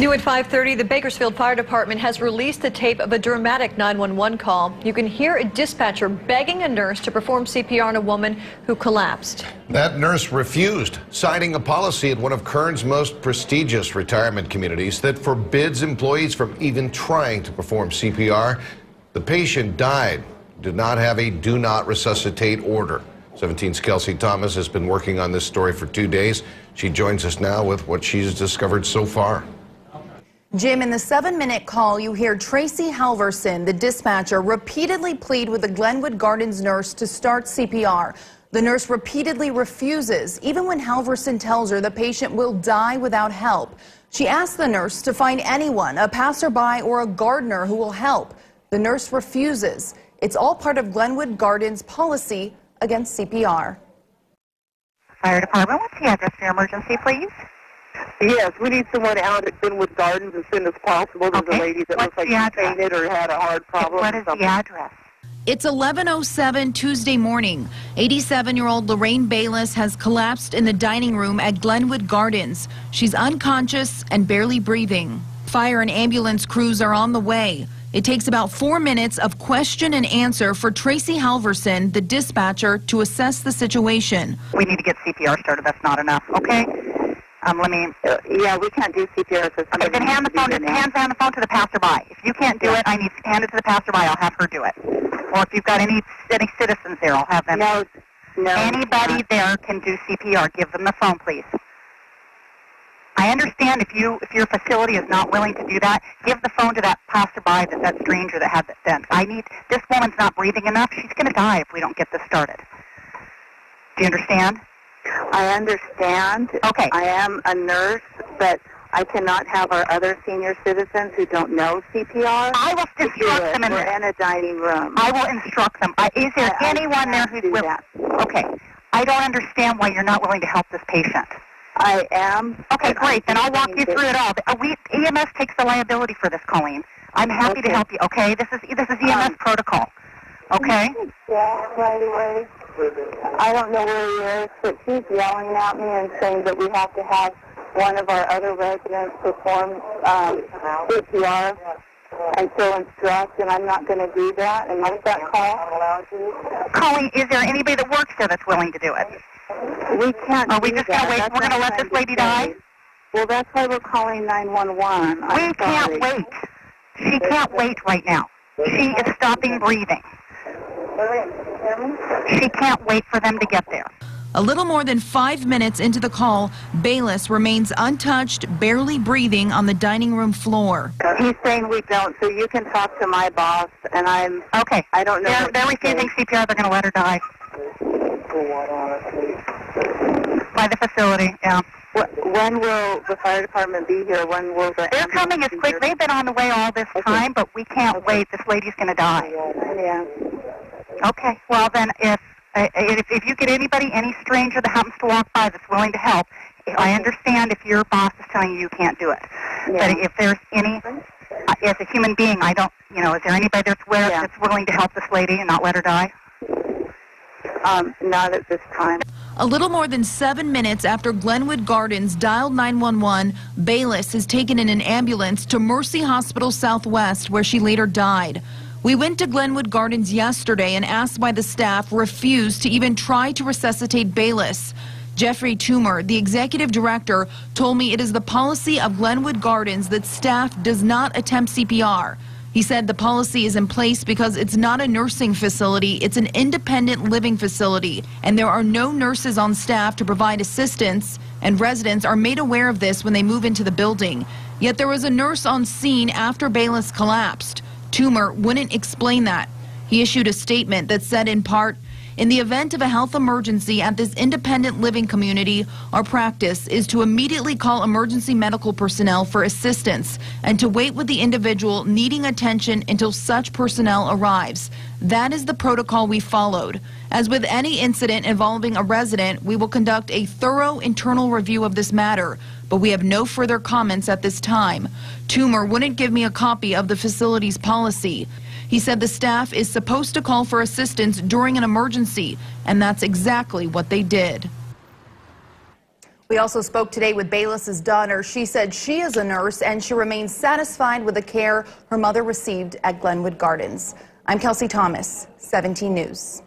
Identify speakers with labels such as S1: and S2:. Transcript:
S1: New at 5:30, the Bakersfield Fire Department has released the tape of a dramatic 911 call. You can hear a dispatcher begging a nurse to perform CPR on a woman who collapsed.
S2: That nurse refused, citing a policy at one of Kern's most prestigious retirement communities that forbids employees from even trying to perform CPR. The patient died, did not have a do not resuscitate order. 17's Kelsey Thomas has been working on this story for 2 days. She joins us now with what she's discovered so far.
S3: Jim, in the 7-minute call, you hear Tracy Halverson, the dispatcher, repeatedly plead with the Glenwood Gardens nurse to start CPR. The nurse repeatedly refuses, even when Halverson tells her the patient will die without help. She asks the nurse to find anyone, a passerby or a gardener, who will help. The nurse refuses. It's all part of Glenwood Gardens' policy against CPR.
S4: Fire Department, what's the address for your emergency, please?
S5: Yes, we need someone out at Glenwood Gardens as soon as possible. There's a lady that looks like she fainted or had a heart problem.
S4: What is the address?
S3: It's 11:07 Tuesday morning. 87-year-old Lorraine Bayless has collapsed in the dining room at Glenwood Gardens. She's unconscious and barely breathing. Fire and ambulance crews are on the way. It takes about 4 minutes of question and answer for Tracy Halverson, the dispatcher, to assess the situation.
S4: We need to get CPR started. That's not enough. Okay.
S5: Yeah, we can't do CPR.
S4: Okay, then hand the phone to the passerby. If you can't do it, I need to hand it to the passerby. I'll have her do it. Or if you've got any citizens there, I'll have them.
S5: No.
S4: Anybody there can do CPR. Give them the phone, please. I understand if your facility is not willing to do that, give the phone to that passerby, that stranger that had that dent. This woman's not breathing enough. She's going to die if we don't get this started. Do you understand?
S5: I understand.
S4: Okay.
S5: I am a nurse, but I cannot have our other senior citizens who don't know CPR.
S4: I will instruct them.
S5: We're in a dining room.
S4: I will instruct them. Is there anyone there who's willing? Okay. I don't understand why you're not willing to help this patient.
S5: I am.
S4: Okay, great. Then I'll walk you through it all. EMS takes the liability for this, Colleen. I'm happy to help you. Okay. This is EMS protocol. Okay.
S5: Yeah. Right away. I don't know where he is, but he's yelling at me and saying that we have to have one of our other residents perform CPR until instruct, and I'm not going to do that. And make that call.
S4: Colleen, is there anybody that works there that's willing to do it?
S5: We can't.
S4: Are we just going to wait? We're going to let this lady die?
S5: Well, that's why we're calling 911.
S4: We can't wait. She can't wait right now. She is stopping breathing. She can't wait for them to get there.
S3: A little more than 5 minutes into the call, Bayless remains untouched, barely breathing on the dining room floor.
S5: He's saying we don't, so you can talk to my boss, and I'm...
S4: Okay.
S5: I don't know.
S4: They're refusing CPR. They're going to let her die. By the facility, yeah.
S5: When will the fire department be here? When will the...
S4: They're coming as quick. They've been on the way all this time, but we can't wait. This lady's going to die.
S5: Yeah.
S4: Okay. Well, then, if you get anybody, any stranger that happens to walk by that's willing to help, I understand if your boss is telling you can't do it. Yeah. But if there's any, as a human being, I don't, is there anybody that's willing to help this lady and not let her die?
S5: Not at this time.
S3: A little more than 7 minutes after Glenwood Gardens dialed 911, Bayless is taken in an ambulance to Mercy Hospital Southwest, where she later died. We went to Glenwood Gardens yesterday and asked why the staff refused to even try to resuscitate Bayless. Jeffrey Toomer, the executive director, told me it is the policy of Glenwood Gardens that staff does not attempt CPR. He said the policy is in place because it's not a nursing facility, it's an independent living facility, and there are no nurses on staff to provide assistance, and residents are made aware of this when they move into the building. Yet there was a nurse on scene after Bayless collapsed. Toomer wouldn't explain that. He issued a statement that said in part, "In the event of a health emergency at this independent living community, our practice is to immediately call emergency medical personnel for assistance and to wait with the individual needing attention until such personnel arrives. That is the protocol we followed. As with any incident involving a resident, we will conduct a thorough internal review of this matter, but we have no further comments at this time." Toomer wouldn't give me a copy of the facility's policy. He said the staff is supposed to call for assistance during an emergency, and that's exactly what they did.
S6: We also spoke today with Bayless's daughter. She said she is a nurse and she remains satisfied with the care her mother received at Glenwood Gardens. I'm Kelsey Thomas, 17 News.